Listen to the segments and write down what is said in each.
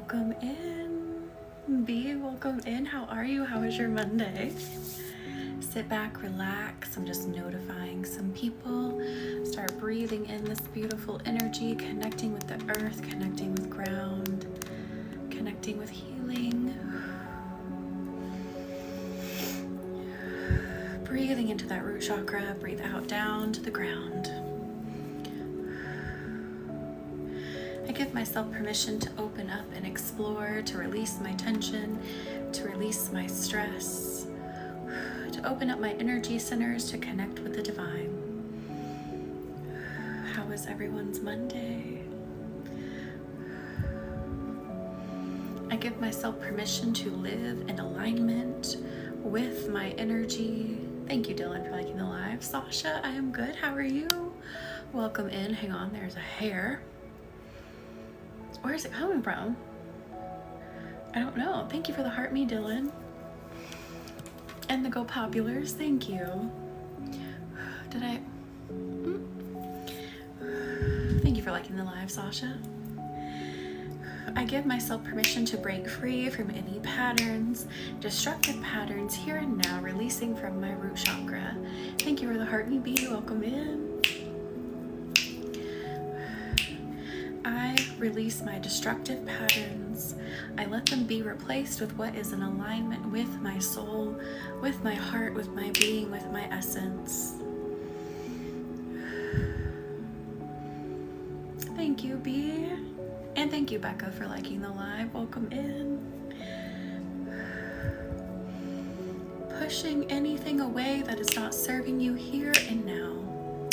welcome in. B, welcome in. How are you? How was your Monday? Sit back, relax. I'm just notifying some people. Start breathing in this beautiful energy, connecting with the earth, connecting with ground, connecting with healing. Breathing into that root chakra, breathe out down to the ground. I give myself permission to open up and explore, to release my tension, to release my stress, to open up my energy centers, to connect with the divine. How was everyone's Monday? I give myself permission to live in alignment with my energy. Thank you, Dylan, for liking the live. Sasha, I am good. How are you? Welcome in. Hang on, there's a hair. Where is it coming from? I don't know. Thank you for the heart me, Dylan. And the Go Populars, thank you. Did I? Thank you for liking the live, Sasha. I give myself permission to break free from any patterns, destructive patterns here and now, releasing from my root chakra. Thank you for the heart me, B. Welcome in. I release my destructive patterns. I let them be replaced with what is in alignment with my soul, with my heart, with my being, with my essence. Thank you, B. And thank you, Becca, for liking the live. Welcome in. Pushing anything away that is not serving you here and now.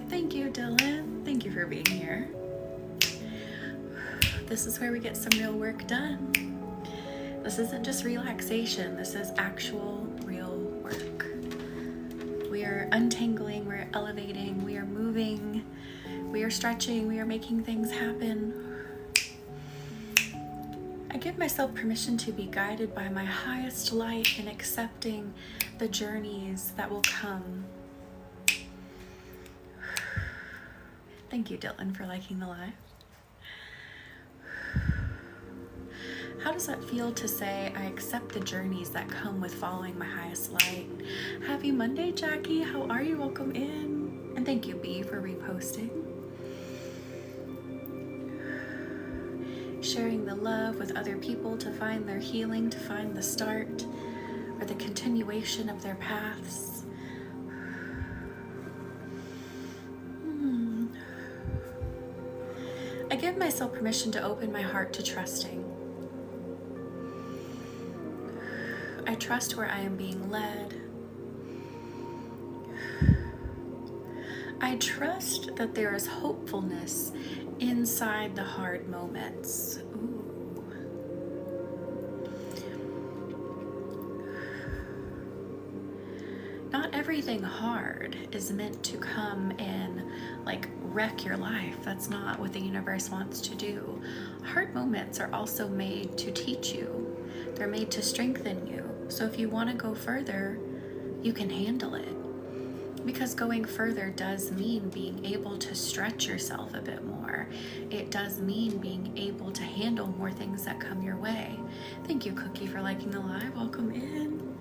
Thank you, Dylan. Thank you for being here. This is where we get some real work done. This isn't just relaxation. This is actual real work. We are untangling, we're elevating, we are moving, we are stretching, we are making things happen. I give myself permission to be guided by my highest light in accepting the journeys that will come. Thank you, Dylan, for liking the live. How does that feel to say, I accept the journeys that come with following my highest light? Happy Monday, Jackie. How are you? Welcome in. And thank you, B, for reposting. Sharing the love with other people to find their healing, to find the start or the continuation of their paths. I give myself permission to open my heart to trusting. I trust where I am being led. I trust that there is hopefulness inside the hard moments. Ooh. Not everything hard is meant to come and wreck your life. That's not what the universe wants to do. Hard moments are also made to teach you. They're made to strengthen you. So if you want to go further, you can handle it. Because going further does mean being able to stretch yourself a bit more. It does mean being able to handle more things that come your way. Thank you, Cookie, for liking the live. Welcome in.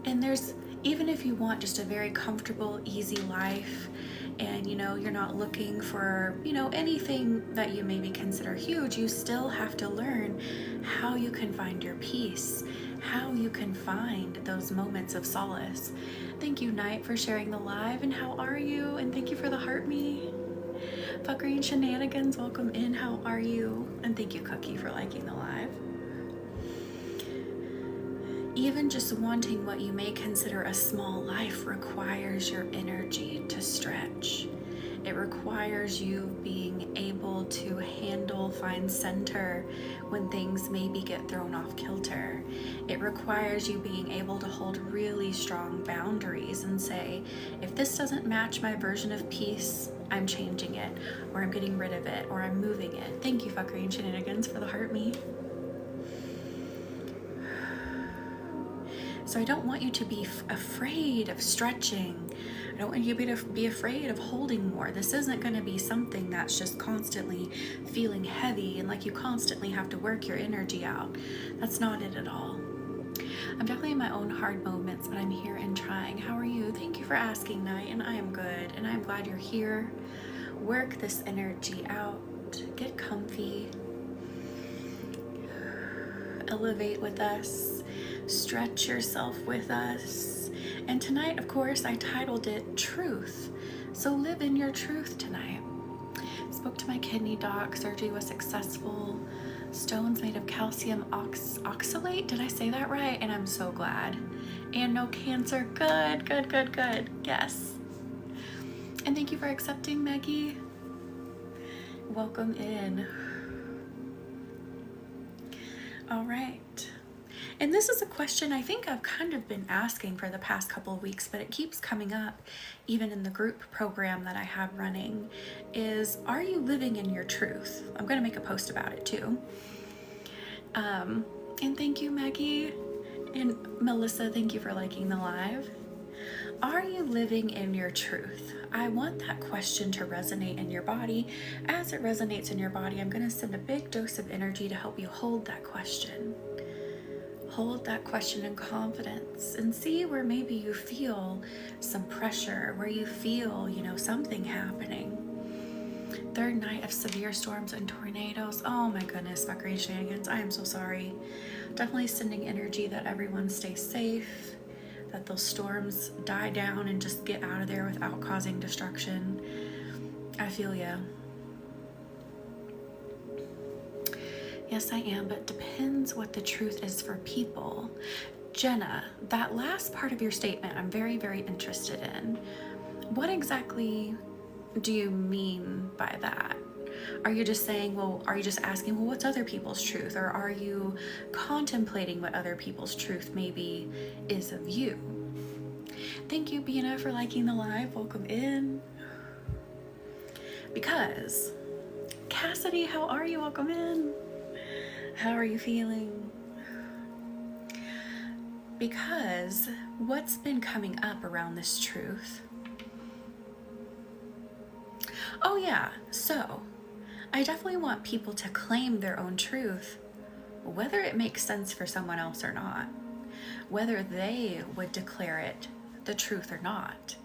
And even if you want just a very comfortable, easy life, and you're not looking for anything that you maybe consider huge, you still have to learn how you can find your peace, how you can find those moments of solace. Thank you, Knight, for sharing the live. And how are you? And thank you for the heart me. Fuckery and Shenanigans, welcome in. How are you? And thank you, Cookie, for liking the live. Even just wanting what you may consider a small life requires your energy to stretch. It requires you being able to handle, find center when things maybe get thrown off kilter. It requires you being able to hold really strong boundaries and say, if this doesn't match my version of peace, I'm changing it, or I'm getting rid of it, or I'm moving it. Thank you, Fuckery and Shenanigans, for the heart me. So I don't want you to be afraid of stretching. I don't want you to be afraid of holding more. This isn't going to be something that's just constantly feeling heavy and like you constantly have to work your energy out. That's not it at all. I'm definitely in my own hard moments, but I'm here and trying. How are you? Thank you for asking, Night, and I am good, and I'm glad you're here. Work this energy out. Get comfy. Elevate with us. Stretch yourself with us. And tonight, of course, I titled it Truth. So live in your truth tonight. Spoke to my kidney doc. Surgery was successful. Stones made of calcium oxalate. Did I say that right? And I'm so glad. And no cancer. Good, good, good, good. Yes. And thank you for accepting, Maggie. Welcome in. All right. And this is a question I think I've kind of been asking for the past couple of weeks, but it keeps coming up even in the group program that I have running, is, are you living in your truth? I'm going to make a post about it too. And thank you, Maggie. And Melissa, thank you for liking the live. Are you living in your truth? I want that question to resonate in your body. As it resonates in your body, I'm going to send a big dose of energy to help you hold that question. Hold that question in confidence and see where maybe you feel some pressure, where you feel, something happening. Third night of severe storms and tornadoes. Oh my goodness, background shenanigans. I am so sorry. Definitely sending energy that everyone stays safe, that those storms die down and just get out of there without causing destruction. I feel ya. Yes, I am, but depends what the truth is for people. Jenna, that last part of your statement, I'm very, very interested in. What exactly do you mean by that? Are you just saying, are you just asking, what's other people's truth? Or are you contemplating what other people's truth maybe is of you? Thank you, Bina, for liking the live. Welcome in. Because, Cassidy, how are you? Welcome in. How are you feeling? Because what's been coming up around this truth? Oh yeah, so I definitely want people to claim their own truth, whether it makes sense for someone else or not, whether they would declare it the truth or not.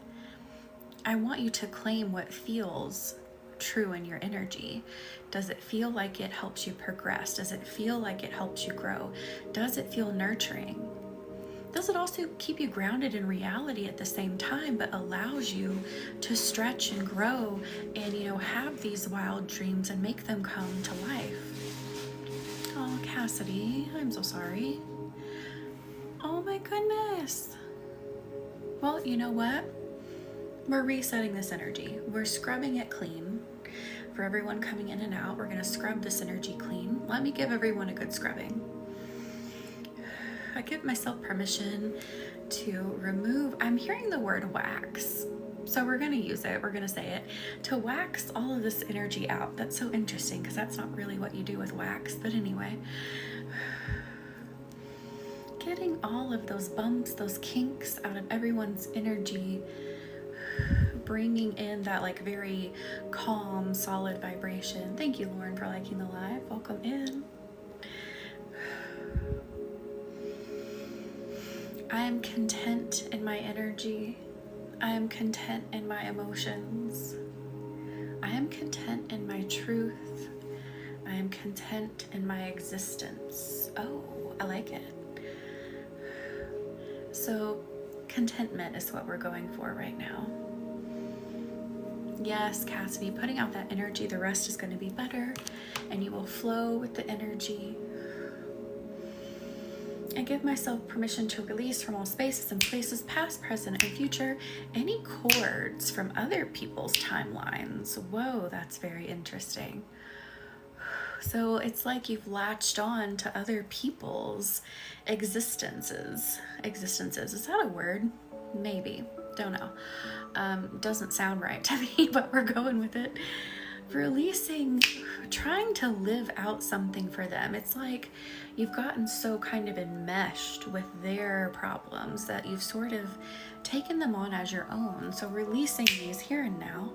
I want you to claim what feels true in your energy. Does it feel like it helps you progress? Does it feel like it helps you grow? Does it feel nurturing? Does it also keep you grounded in reality at the same time, but allows you to stretch and grow and, have these wild dreams and make them come to life? Oh, Cassidy, I'm so sorry. Oh my goodness. Well, you know what? We're resetting this energy. We're scrubbing it clean. For everyone coming in and out, we're going to scrub this energy clean. Let me give everyone a good scrubbing. I give myself permission to remove, I'm hearing the word wax, so we're going to use it, we're going to say it, to wax all of this energy out. That's so interesting because that's not really what you do with wax, but anyway. Getting all of those bumps, those kinks out of everyone's energy, bringing in that very calm, solid vibration. Thank you, Lauren, for liking the live. Welcome in. I am content in my energy. I am content in my emotions. I am content in my truth. I am content in my existence. Oh, I like it. So, contentment is what we're going for right now. Yes, Cassidy, putting out that energy, the rest is going to be better, and you will flow with the energy. I give myself permission to release from all spaces and places, past, present, and future, any cords from other people's timelines. Whoa, that's very interesting. So it's like you've latched on to other people's existences. Is that a word? Maybe. Don't know. Doesn't sound right to me, but we're going with it. releasing, trying to live out something for them. It's like you've gotten so kind of enmeshed with their problems that you've sort of taken them on as your own. So releasing these here and now.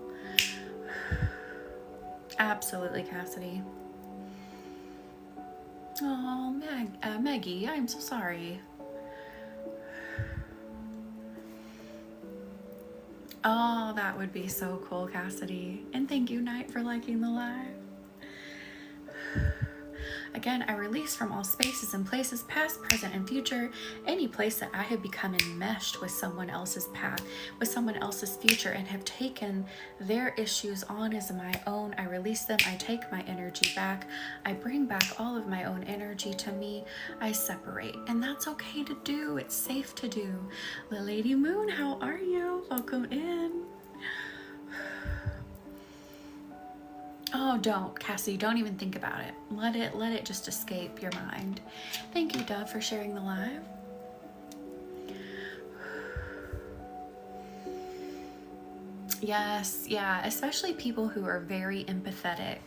Absolutely, Cassidy. Oh, Maggie, I'm so sorry. Oh, that would be so cool, Cassidy. And thank you, Knight, for liking the live. Again, I release from all spaces and places, past, present, and future, any place that I have become enmeshed with someone else's path, with someone else's future, and have taken their issues on as my own. I release them. I take my energy back. I bring back all of my own energy to me. I separate. And that's okay to do. It's safe to do. Lady Moon, how are you? Welcome in. Oh, don't, Cassie, don't even think about it. Let it just escape your mind. Thank you, Dove, for sharing the live. Yes, yeah, especially people who are very empathetic.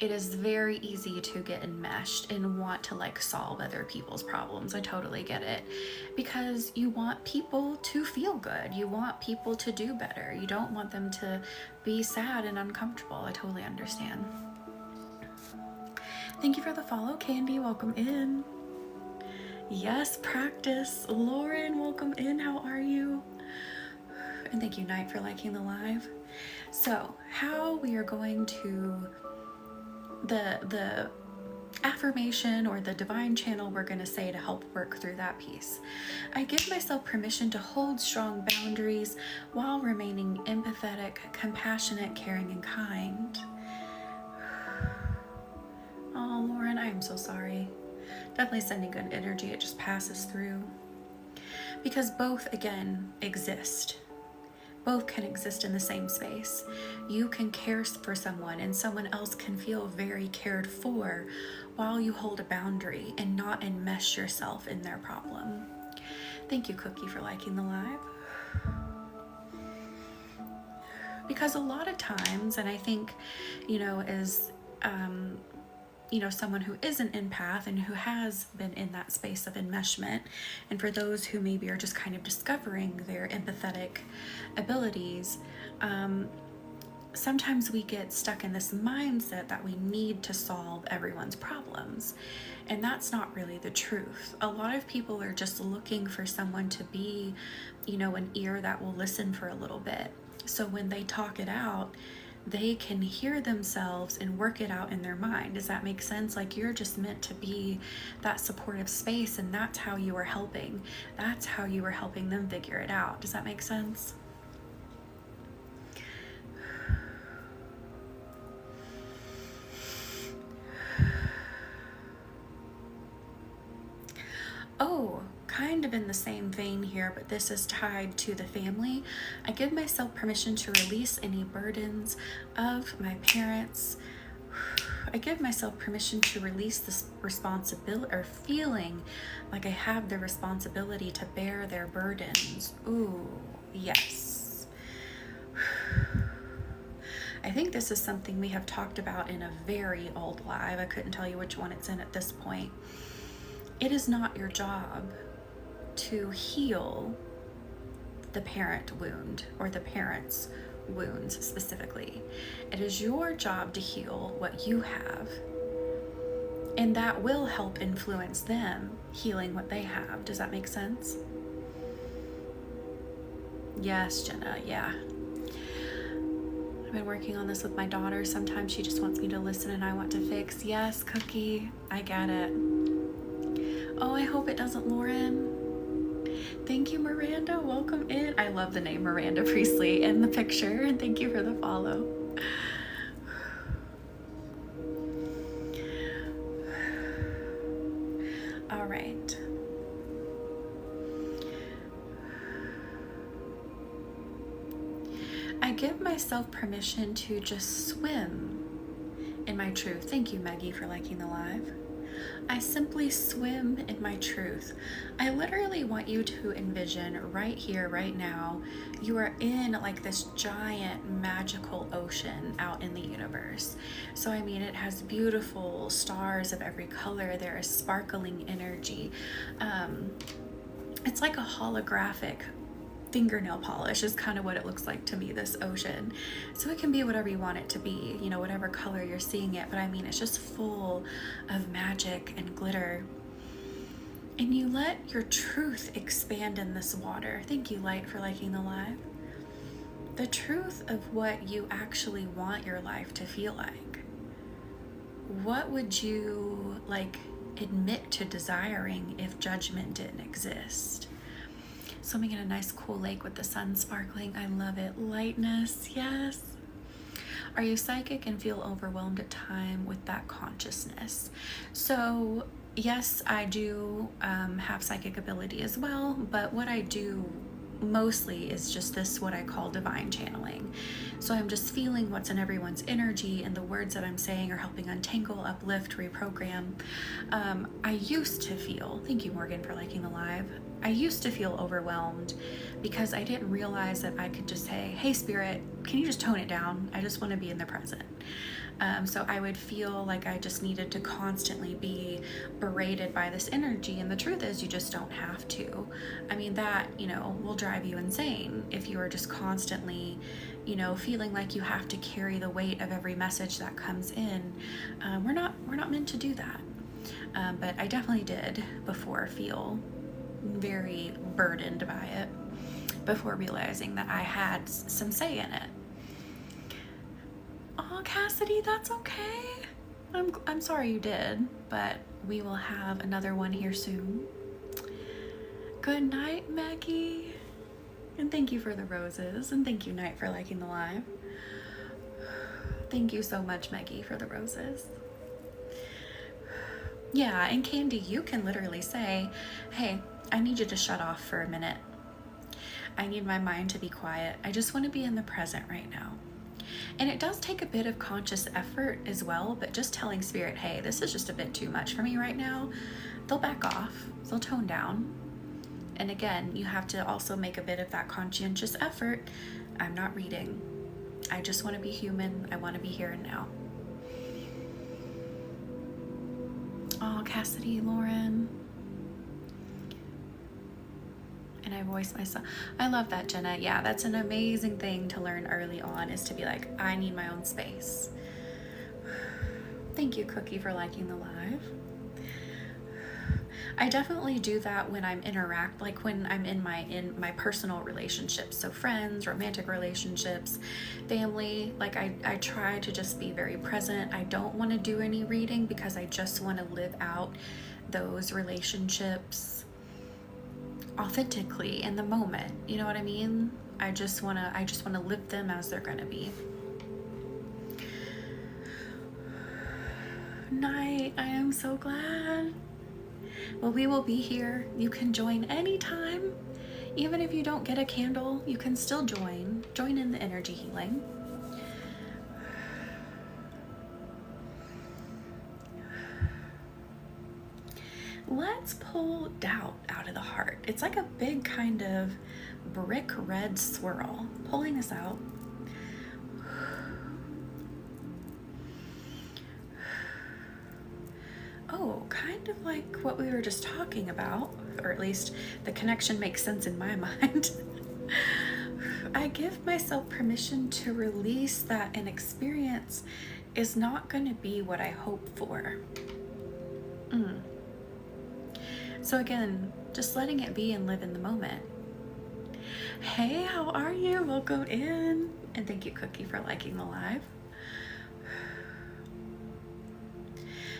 It is very easy to get enmeshed and want to like solve other people's problems. I totally get it. Because you want people to feel good. You want people to do better. You don't want them to be sad and uncomfortable. I totally understand. Thank you for the follow, Candy. Welcome in. Yes, practice. Lauren, welcome in. How are you? And thank you, Knight, for liking the live. So, how we are going to the affirmation or the divine channel we're going to say to help work through that piece. I give myself permission to hold strong boundaries while remaining empathetic, compassionate, caring, and kind. Oh, Lauren, I am so sorry. Definitely sending good energy. It just passes through. Because both, again, exist. Both can exist in the same space. You can care for someone and someone else can feel very cared for while you hold a boundary and not enmesh yourself in their problem. Thank you, Cookie, for liking the live. Because a lot of times, and I think, as someone who is an empath and who has been in that space of enmeshment, and for those who maybe are just kind of discovering their empathetic abilities, sometimes we get stuck in this mindset that we need to solve everyone's problems, and that's not really the truth. A lot of people are just looking for someone to be, an ear that will listen for a little bit. So when they talk it out, they can hear themselves and work it out in their mind. Does that make sense? Like, you're just meant to be that supportive space, and that's how you are helping. That's how you are helping them figure it out. Does that make sense? Oh, kind of in the same vein here, but this is tied to the family. I give myself permission to release any burdens of my parents. I give myself permission to release this responsibility, or feeling like I have the responsibility to bear their burdens. Ooh, yes. I think this is something we have talked about in a very old live. I couldn't tell you which one it's in at this point. It is not your job to heal the parent wound or the parent's wounds specifically. It is your job to heal what you have, and that will help influence them healing what they have. Does that make sense? Yes, Jenna, yeah. I've been working on this with my daughter. Sometimes she just wants me to listen and I want to fix. Yes, Cookie, I get it. Oh, I hope it doesn't, Lauren. Thank you, Miranda. Welcome in. I love the name Miranda Priestley in the picture. And thank you for the follow. All right. I give myself permission to just swim in my truth. Thank you, Maggie, for liking the live. I simply swim in my truth. I literally want you to envision right here, right now, you are in like this giant magical ocean out in the universe. So, I mean, it has beautiful stars of every color. There is sparkling energy. It's like a holographic fingernail polish is kind of what it looks like to me, this ocean. So it can be whatever you want it to be, you know, whatever color you're seeing it, but I mean, it's just full of magic and glitter. And you let your truth expand in this water. Thank you, Light, for liking the live. The truth of what you actually want your life to feel like. What would you like admit to desiring if judgment didn't exist? Swimming in a nice cool lake with the sun sparkling. I love it. Lightness, yes. Are you psychic and feel overwhelmed at time with that consciousness? So yes, I do have psychic ability as well, but what I do mostly is just this, what I call divine channeling. So I'm just feeling what's in everyone's energy, and the words that I'm saying are helping untangle, uplift, reprogram. I used to feel, thank you Morgan for liking the live, I used to feel overwhelmed because I didn't realize that I could just say, hey Spirit, can you just tone it down? I just want to be in the present. So I would feel like I just needed to constantly be berated by this energy, and the truth is you just don't have to. I mean, that, you know, will drive you insane if you are just constantly, you know, feeling like you have to carry the weight of every message that comes in. We're not meant to do that. But I definitely did before feel very burdened by it, before realizing that I had some say in it. Oh, Cassidy, that's okay. I'm sorry you did, but we will have another one here soon. Good night, Maggie. And thank you for the roses, and thank you, Night, for liking the live. Thank you so much, Maggie, for the roses. Yeah, and Candy, you can literally say, hey, I need you to shut off for a minute. I need my mind to be quiet. I just want to be in the present right now. And it does take a bit of conscious effort as well, but just telling Spirit, hey, this is just a bit too much for me right now, they'll back off, they'll tone down. And again, you have to also make a bit of that conscientious effort. I'm not reading. I just want to be human. I want to be here and now. Oh, Cassidy, Lauren. And I voice myself. I love that, Jenna. Yeah, that's an amazing thing to learn early on, is to be like, I need my own space. Thank you, Cookie, for liking the live. I definitely do that when I'm like when I'm in my personal relationships. So friends, romantic relationships, family, like I try to just be very present. I don't want to do any reading because I just want to live out those relationships authentically in the moment. You know what I mean? I just want to live them as they're going to be. Night. I am so glad. Well, we will be here. You can join anytime. Even if you don't get a candle, you can still join in the energy healing. Let's pull doubt out of the heart. It's like a big kind of brick red swirl. Pulling this out. Oh, kind of like what we were just talking about, or at least the connection makes sense in my mind. I give myself permission to release that an experience is not going to be what I hope for. So again, just letting it be and live in the moment. Hey, how are you? Welcome in. And thank you, Cookie, for liking the live.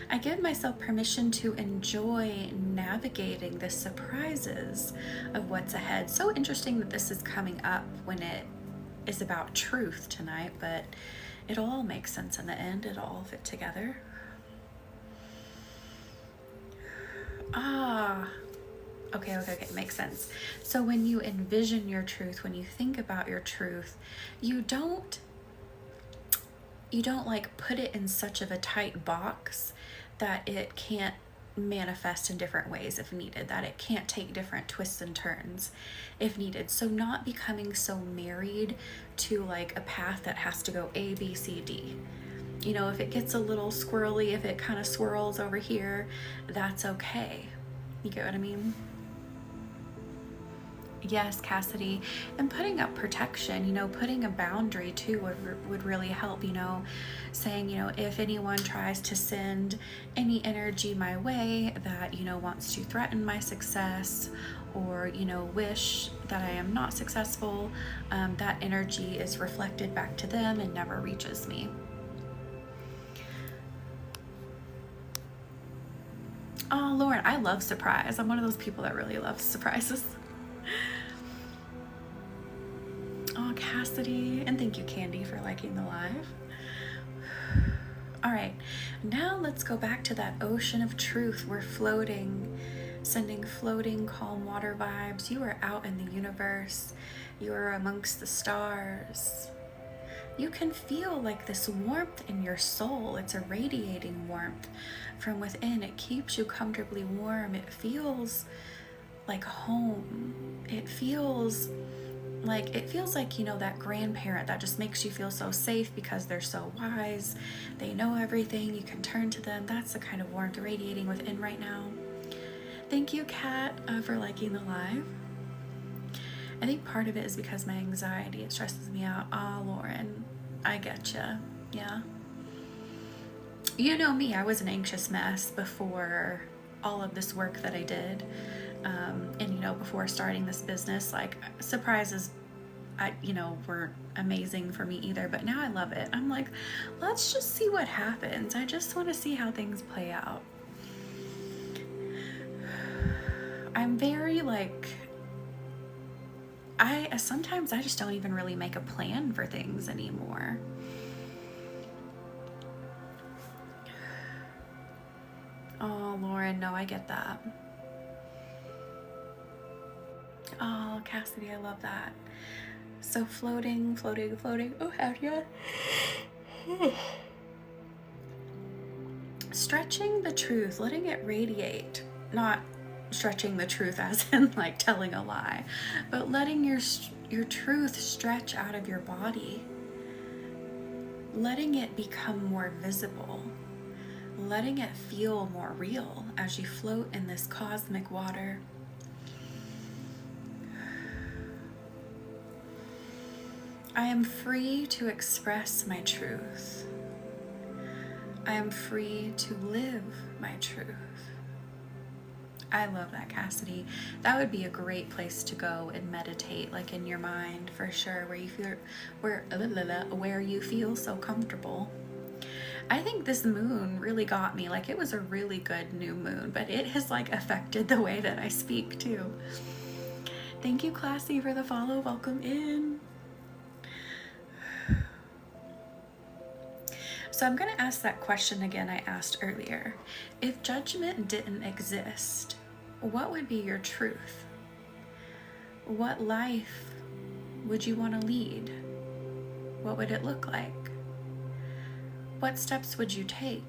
I give myself permission to enjoy navigating the surprises of what's ahead. So interesting that this is coming up when it is about truth tonight, but it'll all make sense in the end. It'll all fit together. Okay, makes sense. So when you envision your truth, when you think about your truth, you don't like put it in such of a tight box that it can't manifest in different ways if needed, that it can't take different twists and turns if needed. So not becoming so married to like a path that has to go A, B, C, D. You know, if it gets a little squirrely, if it kind of swirls over here, that's okay. You get what I mean? Yes, Cassidy. And putting up protection, you know, putting a boundary too would really help, you know, saying, you know, if anyone tries to send any energy my way that, you know, wants to threaten my success or, you know, wish that I am not successful, that energy is reflected back to them and never reaches me. Oh, Lauren, I love surprise. I'm one of those people that really loves surprises. Oh, Cassidy, and thank you, Candy, for liking the live. All right, now let's go back to that ocean of truth. We're floating, sending floating, calm water vibes. You are out in the universe. You are amongst the stars. You can feel like this warmth in your soul. It's a radiating warmth from within. It keeps you comfortably warm. It feels like home. It feels like, you know, that grandparent that just makes you feel so safe because they're so wise. They know everything. You can turn to them. That's the kind of warmth radiating within right now. Thank you, Kat, for liking the live. I think part of it is because my anxiety, it stresses me out. Oh, Lauren, I get you. Yeah. You know me, I was an anxious mess before all of this work that I did. And, you know, before starting this business, like surprises, weren't amazing for me either, but now I love it. I'm like, let's just see what happens. I just want to see how things play out. I'm very sometimes I just don't even really make a plan for things anymore. Oh, Lauren, no, I get that. Oh, Cassidy, I love that. So floating. Oh, have ya? Stretching the truth, letting it radiate, not stretching the truth as in like telling a lie, but letting your truth stretch out of your body, letting it become more visible, letting it feel more real as you float in this cosmic water. I am free to express my truth. I am free to live my truth. I love that, Cassidy. That would be a great place to go and meditate, like in your mind, for sure, where you feel where you feel so comfortable. I think this moon really got me. Like, it was a really good new moon, but it has like affected the way that I speak too. Thank you, Classy, for the follow. Welcome in. So I'm going to ask that question again I asked earlier. If judgment didn't exist, what would be your truth? What life would you want to lead? What would it look like? What steps would you take?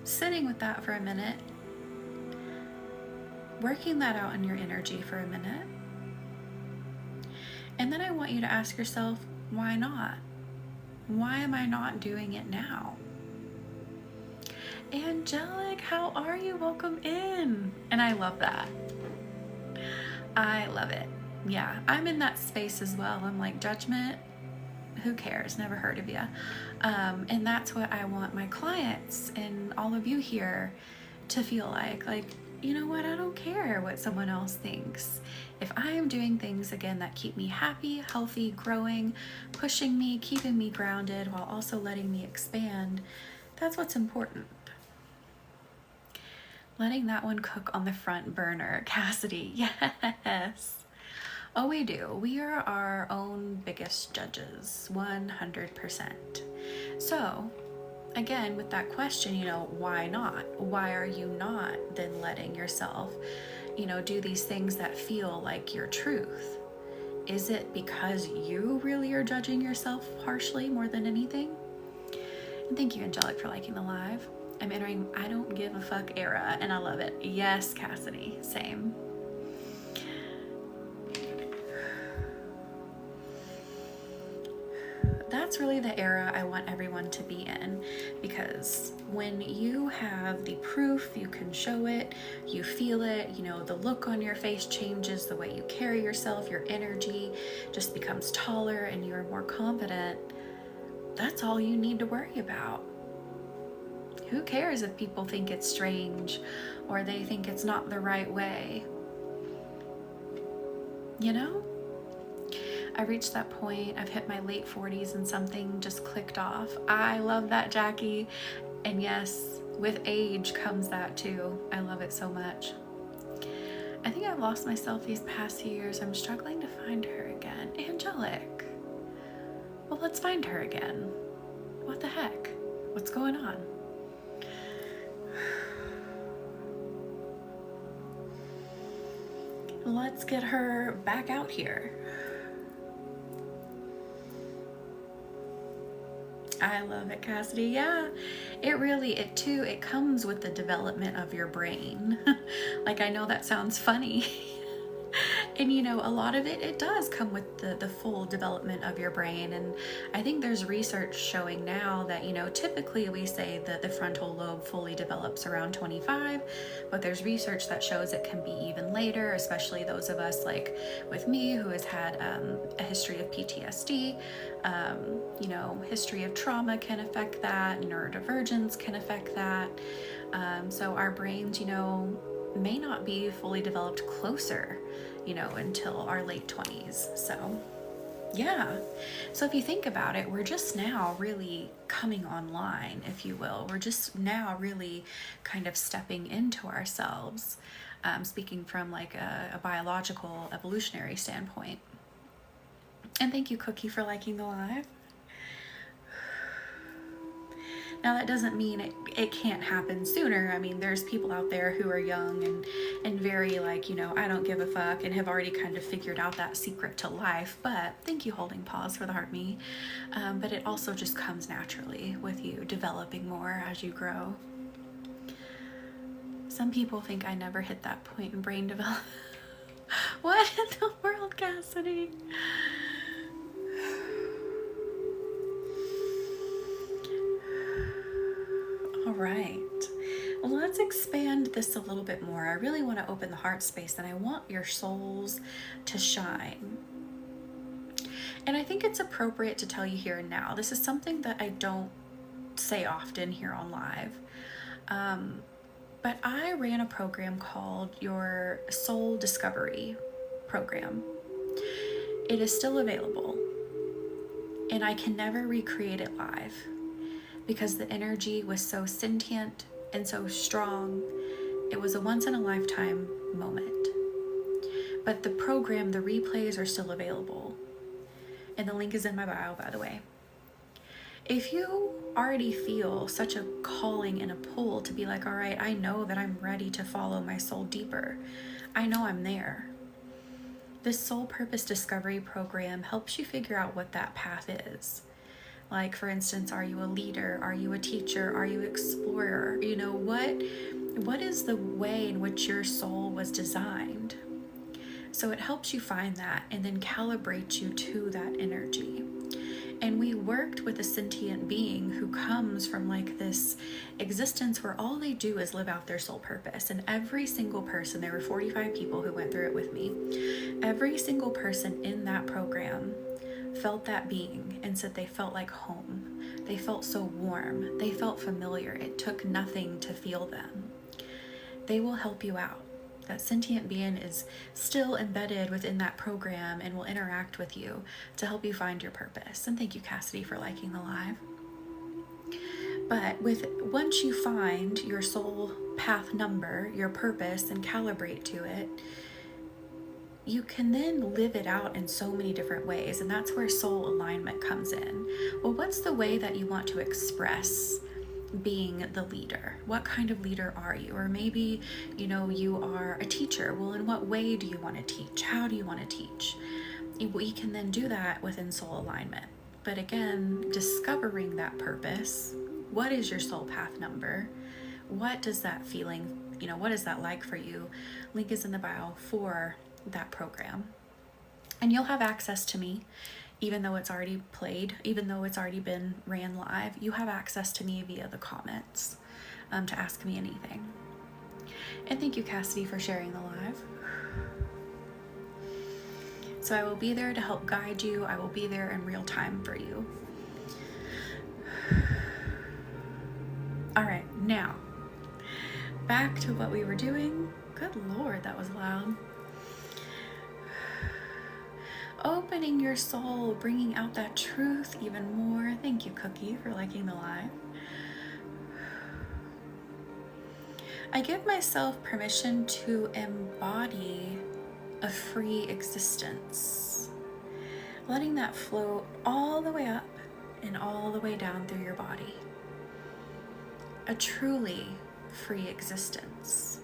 Sitting with that for a minute, working that out in your energy for a minute. And then I want you to ask yourself, why not? Why am I not doing it now? Angelic, how are you? Welcome in. And I love that. I love it. Yeah, I'm in that space as well. I'm like, judgment, who cares? Never heard of you. And that's what I want my clients and all of you here to feel like. Like, you know what? I don't care what someone else thinks. If I am doing things, again, that keep me happy, healthy, growing, pushing me, keeping me grounded, while also letting me expand, that's what's important. Letting that one cook on the front burner. Cassidy, yes. Oh, we do. We are our own biggest judges, 100%. So, again, with that question, you know, why not? Why are you not then letting yourself, you know, do these things that feel like your truth? Is it because you really are judging yourself harshly more than anything? And thank you, Angelic, for liking the live. I'm entering I don't give a fuck era, and I love it. Yes, Cassidy, same. That's really the era I want everyone to be in, because when you have the proof, you can show it, you feel it, you know, the look on your face changes, the way you carry yourself, your energy just becomes taller and you're more confident. That's all you need to worry about. Who cares if people think it's strange or they think it's not the right way? You know? I reached that point. I've hit my late 40s and something just clicked off. I love that, Jackie. And yes, with age comes that too. I love it so much. I think I've lost myself these past few years. I'm struggling to find her again. Angelic. Well, let's find her again. What the heck? What's going on? Let's get her back out here. I love it, Cassidy. Yeah, it comes with the development of your brain. Like, I know that sounds funny. And you know, a lot of it does come with the full development of your brain. And I think there's research showing now that, you know, typically we say that the frontal lobe fully develops around 25, but there's research that shows it can be even later, especially those of us like with me who has had a history of PTSD. You know, history of trauma can affect that, neurodivergence can affect that. So our brains, you know, may not be fully developed closer, you know, until our late 20s. So yeah, so if you think about it, we're just now really coming online, if you will. We're just now really kind of stepping into ourselves, speaking from like a biological evolutionary standpoint. And thank you, Cookie, for liking the live. Now, that doesn't mean it can't happen sooner. I mean, there's people out there who are young and very like, you know, I don't give a fuck, and have already kind of figured out that secret to life. But thank you, Holding Pause, for the heart me. But it also just comes naturally with you developing more as you grow. Some people think I never hit that point in brain development. What in the world, Cassidy? All right, well, let's expand this a little bit more. I really want to open the heart space, and I want your souls to shine. And I think it's appropriate to tell you here and now. This is something that I don't say often here on live. But I ran a program called your Soul Discovery program. It is still available, and I can never recreate it live, because the energy was so sentient and so strong. It was a once-in-a-lifetime moment. But the program, the replays are still available. And the link is in my bio, by the way. If you already feel such a calling and a pull to be like, all right, I know that I'm ready to follow my soul deeper. I know I'm there. This Soul Purpose Discovery program helps you figure out what that path is. Like, for instance, are you a leader? Are you a teacher? Are you an explorer? You know, what is the way in which your soul was designed? So it helps you find that and then calibrates you to that energy. And we worked with a sentient being who comes from like this existence where all they do is live out their soul purpose. And every single person, there were 45 people who went through it with me, every single person in that program felt that being and said they felt like home. They felt so warm. They felt familiar. It took nothing to feel them. They will help you out. That sentient being is still embedded within that program and will interact with you to help you find your purpose. And thank you, Cassidy, for liking the live. But once you find your soul path number, your purpose, and calibrate to it, you can then live it out in so many different ways. And that's where soul alignment comes in. Well, what's the way that you want to express being the leader? What kind of leader are you? Or maybe, you know, you are a teacher. Well, in what way do you want to teach? How do you want to teach? We can then do that within soul alignment. But again, discovering that purpose What is your soul path number? What does that feeling, what is that like for you? Link is in the bio for that program. And you'll have access to me, even though it's already played, even though it's already been ran live. You have access to me via the comments to ask me anything. And thank you, Cassidy, for sharing the live. So I will be there to help guide you. I will be there in real time for you. All right, now back to what we were doing. Good Lord, that was loud. Opening your soul, bringing out that truth even more. Thank you, Cookie, for liking the live. I give myself permission to embody a free existence, letting that flow all the way up and all the way down through your body. A truly free existence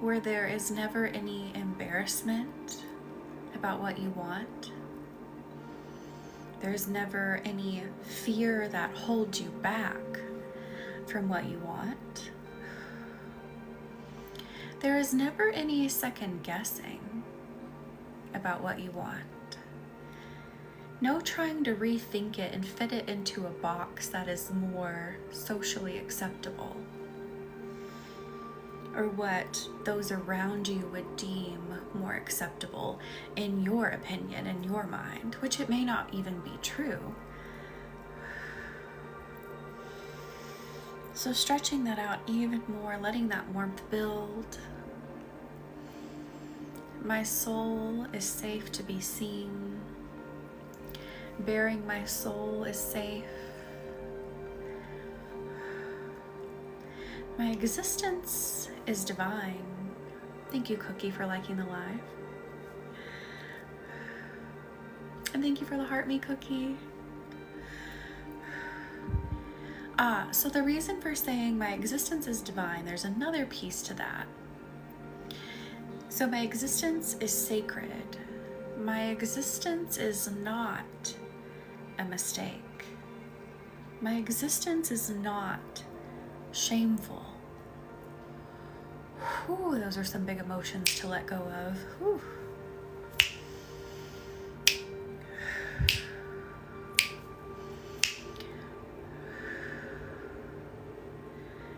where there is never any embarrassment about what you want. There's never any fear that holds you back from what you want. There is never any second guessing about what you want. No trying to rethink it and fit it into a box that is more socially acceptable, or what those around you would deem more acceptable in your opinion, in your mind, which it may not even be true. So stretching that out even more, letting that warmth build. My soul is safe to be seen. Bearing my soul is safe. My existence is divine. Thank you, Cookie, for liking the live. And thank you for the heart me, Cookie. So the reason for saying my existence is divine, there's another piece to that. So my existence is sacred. My existence is not a mistake. My existence is not shameful. Whew, those are some big emotions to let go of. Whew.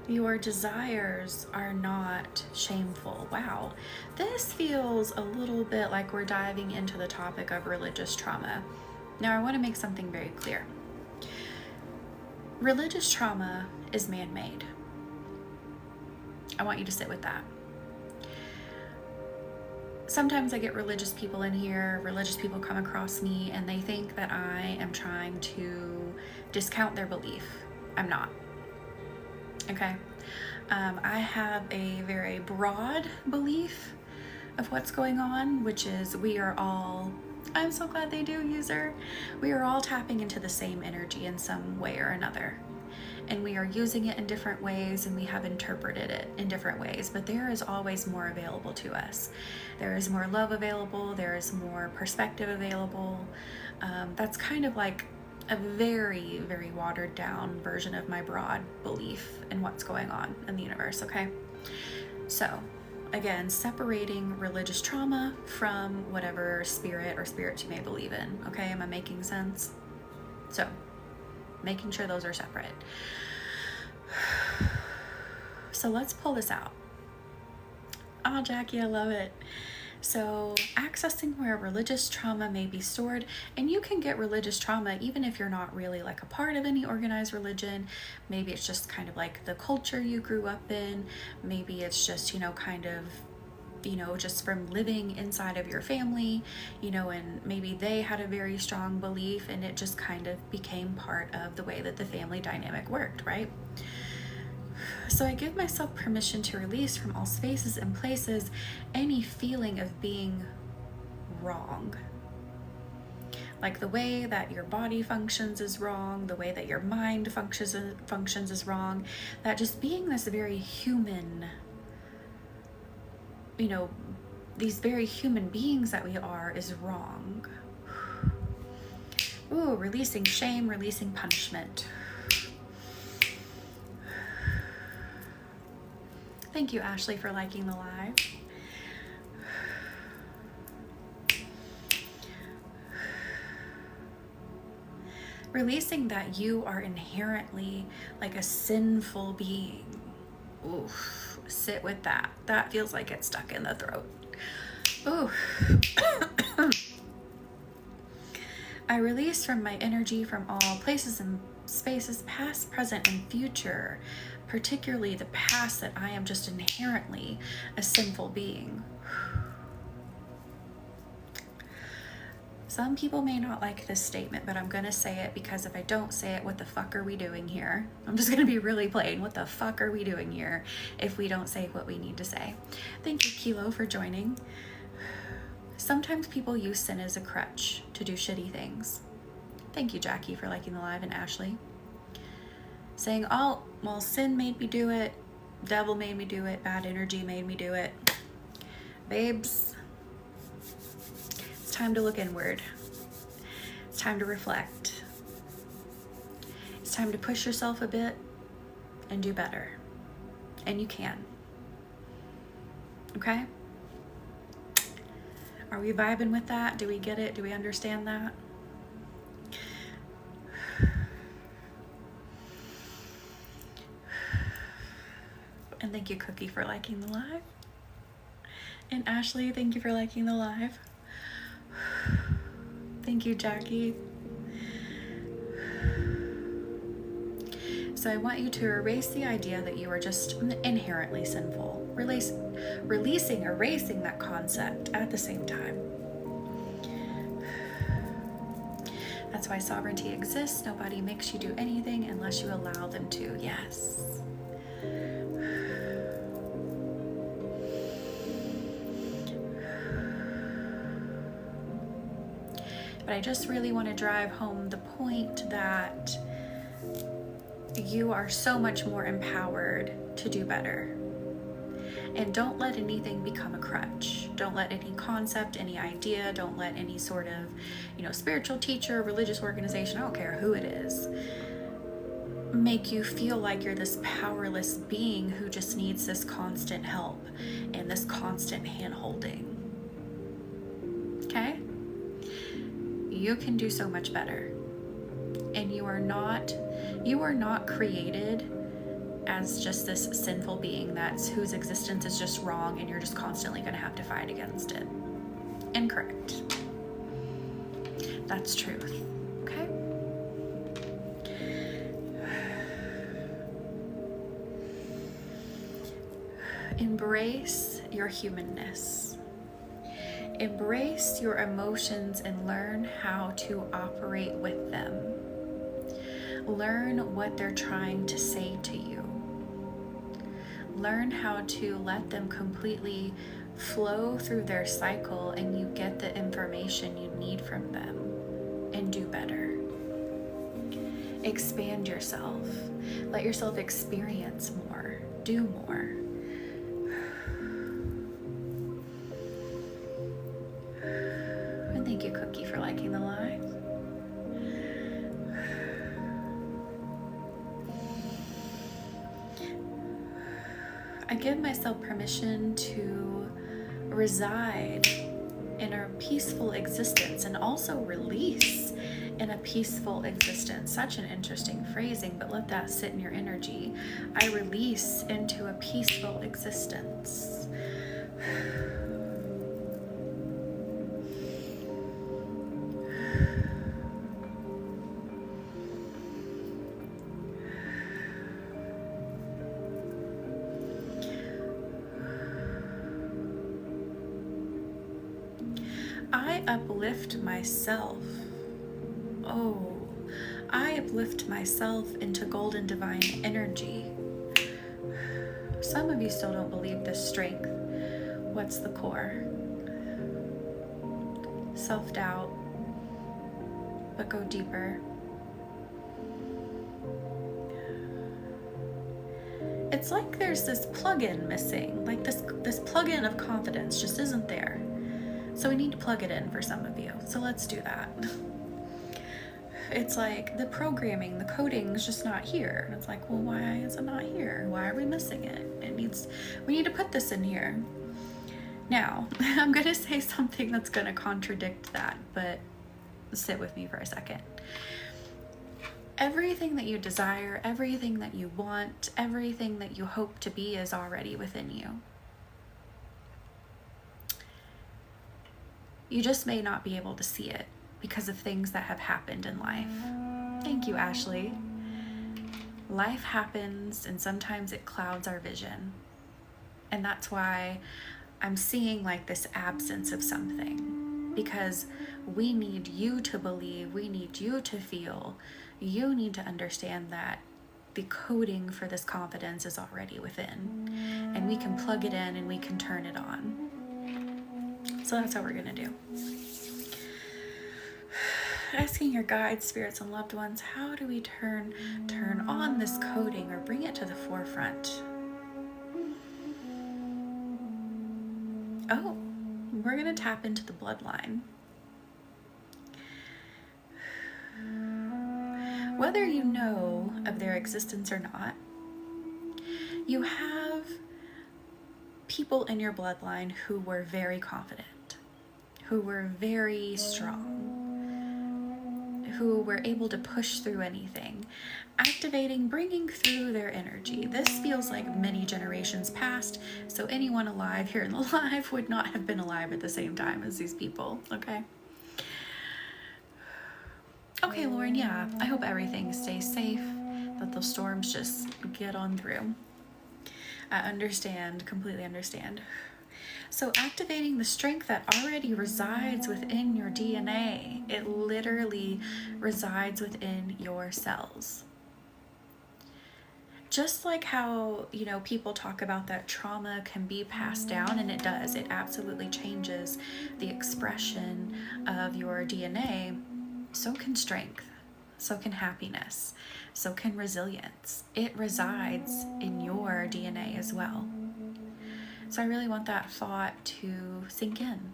Your desires are not shameful. Wow, this feels a little bit like we're diving into the topic of religious trauma. Now, I want to make something very clear. Religious trauma is man-made. I want you to sit with that. Sometimes I get religious people in here, religious people come across me, and they think that I am trying to discount their belief. I'm not. Okay? I have a very broad belief of what's going on, which is we are all, I'm so glad they do, user. We are all tapping into the same energy in some way or another. And we are using it in different ways, and we have interpreted it in different ways, but there is always more available to us. There is more love available, there is more perspective available. That's kind of like a very, very watered down version of my broad belief in what's going on in the universe, okay? So, again, separating religious trauma from whatever spirit or spirits you may believe in, okay? Am I making sense? So, making sure those are separate. So let's pull this out. Oh, Jackie, I love it. So accessing where religious trauma may be stored, and you can get religious trauma even if you're not really like a part of any organized religion. Maybe it's just kind of like the culture you grew up in. Maybe it's just, kind of, just from living inside of your family, and maybe they had a very strong belief and it just kind of became part of the way that the family dynamic worked, right? So I give myself permission to release from all spaces and places any feeling of being wrong. Like the way that your body functions is wrong, the way that your mind functions is wrong, that just being this very human, these very human beings that we are is wrong. Ooh, releasing shame, releasing punishment. Thank you, Ashley, for liking the live. Releasing that you are inherently like a sinful being. Oof, sit with that. That feels like it's stuck in the throat. Ooh. I release from my energy from all places and spaces, past, present, and future, particularly the past, that I am just inherently a sinful being. Some people may not like this statement, but I'm going to say it, because if I don't say it, what the fuck are we doing here? I'm just going to be really plain. What the fuck are we doing here if we don't say what we need to say? Thank you, Kilo, for joining. Sometimes people use sin as a crutch to do shitty things. Thank you, Jackie, for liking the live, and Ashley. Saying, oh, well, sin made me do it, devil made me do it, bad energy made me do it. Babes, it's time to look inward. It's time to reflect. It's time to push yourself a bit and do better. And you can. Okay? Are we vibing with that? Do we get it? Do we understand that? And thank you, Cookie, for liking the live. And Ashley, thank you for liking the live. Thank you, Jackie. So I want you to erase the idea that you are just inherently sinful. Erasing that concept at the same time. That's why sovereignty exists. Nobody makes you do anything unless you allow them to. Yes. But I just really want to drive home the point that you are so much more empowered to do better. And don't let anything become a crutch. Don't let any concept, any idea, don't let any sort of, spiritual teacher, religious organization, I don't care who it is, make you feel like you're this powerless being who just needs this constant help and this constant hand-holding. Okay? You can do so much better. And you are not created as just this sinful being whose existence is just wrong, and you're just constantly going to have to fight against it. Incorrect. That's truth. Okay? Embrace your humanness. Embrace your emotions and learn how to operate with them. Learn what they're trying to say to you. Learn how to let them completely flow through their cycle, and you get the information you need from them and do better. Expand yourself. Let yourself experience more. Do more. And thank you, Cookie, for liking the live. I give myself permission to reside in a peaceful existence and also release in a peaceful existence. Such an interesting phrasing, but let that sit in your energy. I release into a peaceful existence. I uplift myself. I uplift myself into golden divine energy. Some of you still don't believe this strength. What's the core? Self-doubt. But go deeper. It's like there's this plug-in missing. Like this plug-in of confidence just isn't there. So we need to plug it in for some of you. So let's do that. it's like the programming, the coding is just not here. And it's like, well, why is it not here? Why are we missing it? We need to put this in here. Now, I'm going to say something that's going to contradict that, but sit with me for a second. Everything that you desire, everything that you want, everything that you hope to be is already within you. You just may not be able to see it because of things that have happened in life. Thank you, Ashley. Life happens, and sometimes it clouds our vision. And that's why I'm seeing like this absence of something, because we need you to believe, we need you to feel, you need to understand that the coding for this confidence is already within, and we can plug it in and we can turn it on. So that's what we're gonna do. Asking your guides, spirits, and loved ones, how do we turn on this coding or bring it to the forefront? Oh, we're gonna tap into the bloodline. Whether you know of their existence or not, you have people in your bloodline who were very confident, who were very strong, who were able to push through anything, activating, bringing through their energy. This feels like many generations past, so anyone alive here in the live would not have been alive at the same time as these people, okay? Okay, Lauren, yeah, I hope everything stays safe, that those storms just get on through. I understand, completely understand. So activating the strength that already resides within your DNA, it literally resides within your cells. Just like how, people talk about that trauma can be passed down, and it does. It absolutely changes the expression of your DNA. So can strength, so can happiness, so can resilience. It resides in your DNA as well. So I really want that thought to sink in.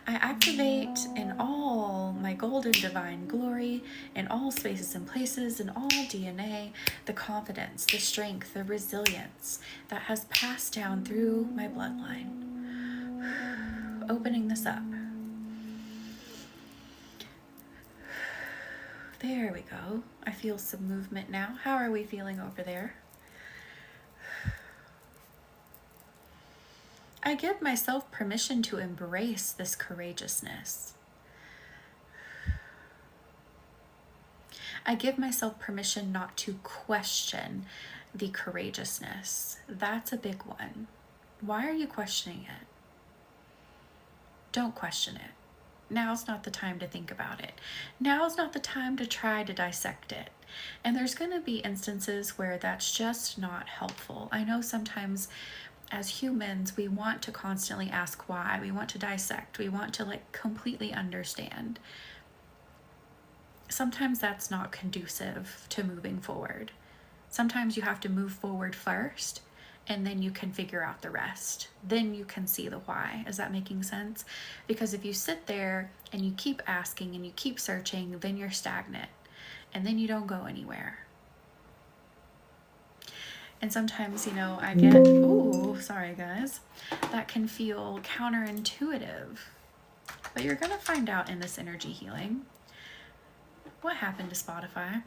I activate in all my golden divine glory, in all spaces and places, in all DNA, the confidence, the strength, the resilience that has passed down through my bloodline. Opening this up. There we go. I feel some movement now. How are we feeling over there? I give myself permission to embrace this courageousness. I give myself permission not to question the courageousness. That's a big one. Why are you questioning it? Don't question it. Now's not the time to think about it. Now's not the time to try to dissect it. And there's going to be instances where that's just not helpful. I know sometimes as humans, we want to constantly ask why. We want to dissect. We want to completely understand. Sometimes that's not conducive to moving forward. Sometimes you have to move forward first, and then you can figure out the rest. Then you can see the why. Is that making sense? Because if you sit there and you keep asking and you keep searching, then you're stagnant, and then you don't go anywhere. And sometimes, I get, sorry guys, that can feel counterintuitive. But you're gonna find out in this energy healing. What happened to Spotify?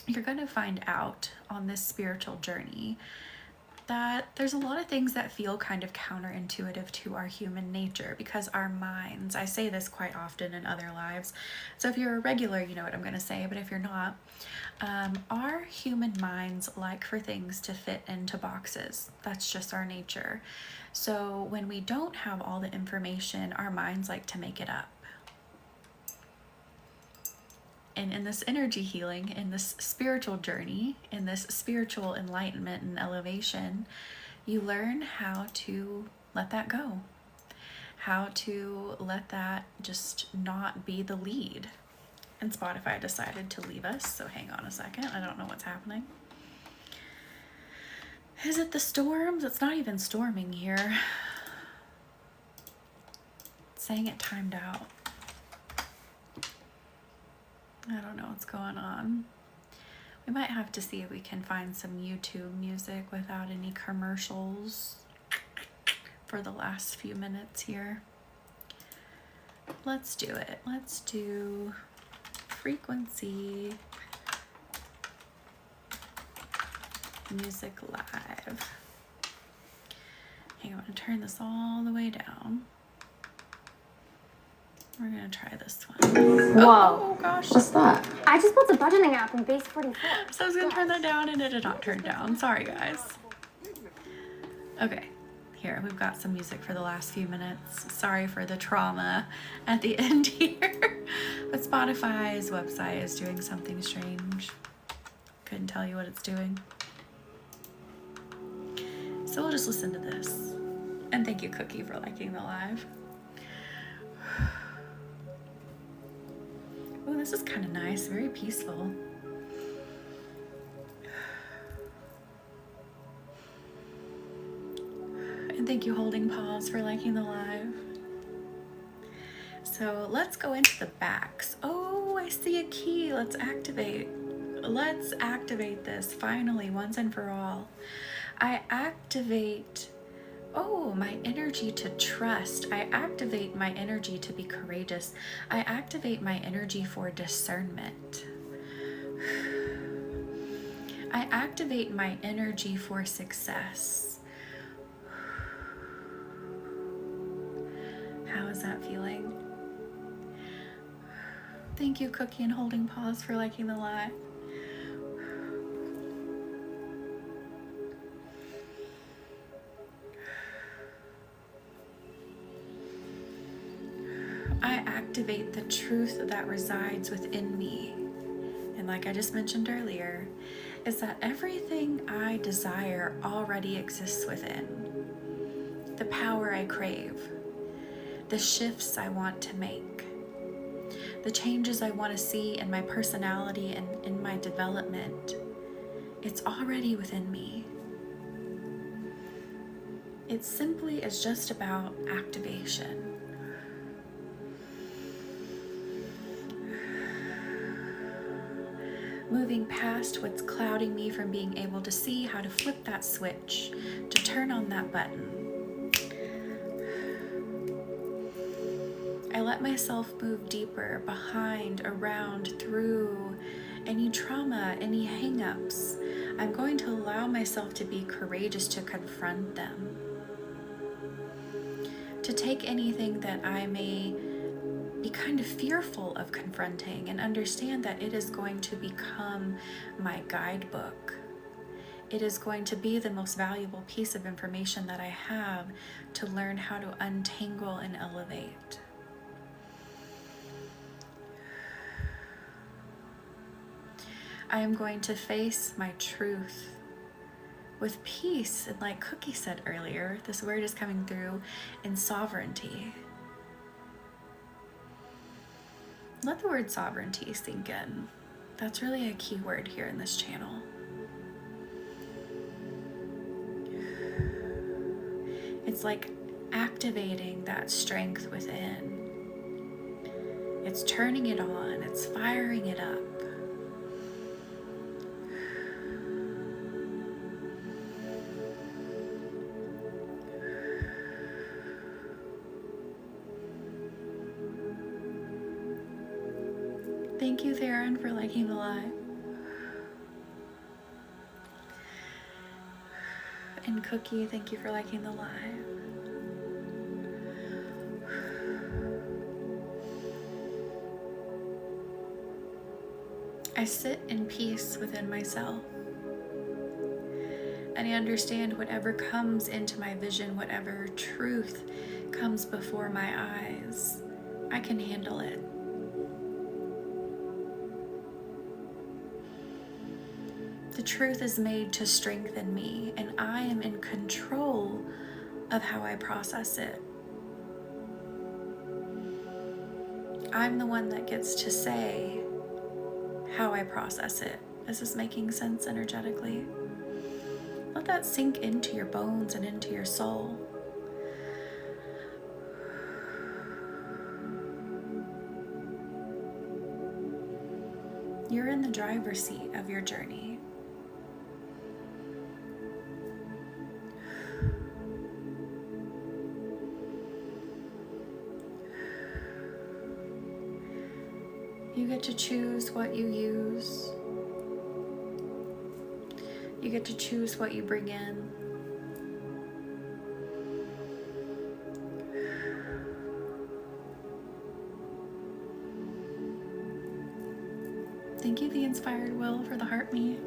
You're gonna find out on this spiritual journey that there's a lot of things that feel kind of counterintuitive to our human nature, because our minds, I say this quite often in other lives, so if you're a regular, you know what I'm going to say, but if you're not, our human minds like for things to fit into boxes. That's just our nature. So when we don't have all the information, our minds like to make it up. And in this energy healing, in this spiritual journey, in this spiritual enlightenment and elevation, you learn how to let that go. How to let that just not be the lead. And Spotify decided to leave us, so hang on a second. I don't know what's happening. Is it the storms? It's not even storming here. It's saying it timed out. I don't know what's going on. We might have to see if we can find some YouTube music without any commercials for the last few minutes here. Let's do it. Let's do frequency music live. Hang on, I'm gonna turn this all the way down. We're gonna try this one. Whoa. Oh gosh. What's that? I just built a budgeting app in base 44. So I was gonna turn that down and it did not turn down. Sorry guys. Okay, here we've got some music for the last few minutes. Sorry for the trauma at the end here. But Spotify's website is doing something strange. Couldn't tell you what it's doing. So we'll just listen to this. And thank you, Cookie, for liking the live. Oh, this is kind of nice, very peaceful. And thank you, Holding Pause, for liking the live. So let's go into the backs. Oh, I see a key. Let's activate. Let's activate this finally, once and for all. I activate, my energy to trust. I activate my energy to be courageous. I activate my energy for discernment. I activate my energy for success. How is that feeling? Thank you, Cookie and Holding Pause, for liking the live. I activate the truth that resides within me. And like I just mentioned earlier, is that everything I desire already exists within. The power I crave, the shifts I want to make, the changes I want to see in my personality and in my development, it's already within me. It simply is just about activation. Moving past what's clouding me from being able to see how to flip that switch, to turn on that button. I let myself move deeper, behind, around, through any trauma, any hang-ups. I'm going to allow myself to be courageous to confront them. To take anything that I may be kind of fearful of confronting and understand that it is going to become my guidebook. It is going to be the most valuable piece of information that I have to learn how to untangle and elevate. I am going to face my truth with peace, and like Cookie said earlier, this word is coming through, in sovereignty. Let the word sovereignty sink in. That's really a key word here in this channel. It's like activating that strength within. It's turning it on, it's firing it up. Thank you, Theron, for liking the live. And Cookie, thank you for liking the live. I sit in peace within myself. And I understand whatever comes into my vision, whatever truth comes before my eyes, I can handle it. The truth is made to strengthen me, and I am in control of how I process it. I'm the one that gets to say how I process it. Is this making sense energetically? Let that sink into your bones and into your soul. You're in the driver's seat of your journey. You get to choose what you use. You get to choose what you bring in. Thank you, the inspired will, for the heart me.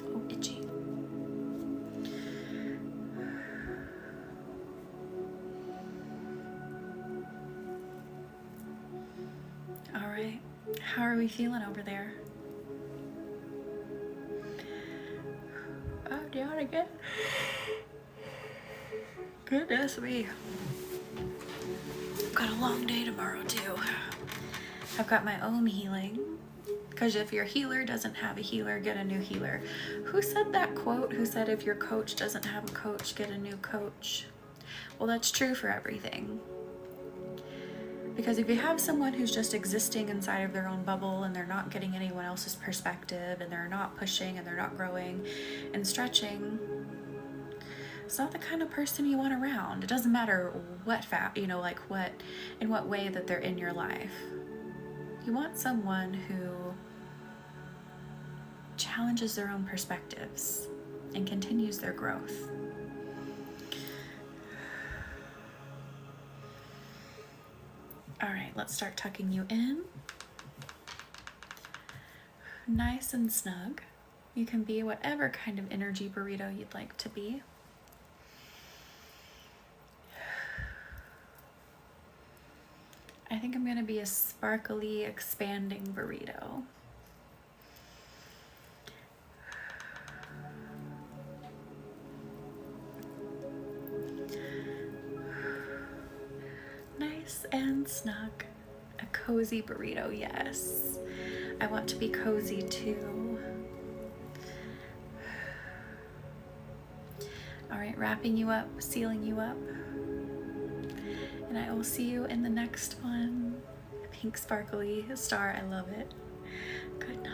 Oh, itchy. All right, how are we feeling over there? Oh, down again. Goodness me. Got a long day tomorrow too. I've got my own healing, because if your healer doesn't have a healer, get a new healer. Who said that quote? Who said if your coach doesn't have a coach, get a new coach? Well, that's true for everything. Because if you have someone who's just existing inside of their own bubble and they're not getting anyone else's perspective and they're not pushing and they're not growing and stretching, it's not the kind of person you want around. It doesn't matter what in what way that they're in your life. You want someone who challenges their own perspectives and continues their growth. All right, let's start tucking you in. Nice and snug. You can be whatever kind of energy burrito you'd like to be. I think I'm going to be a sparkly, expanding burrito. Nice and snug. A cozy burrito, yes. I want to be cozy too. All right, wrapping you up, sealing you up. And I will see you in the next one. Pink sparkly star, I love it. Good night.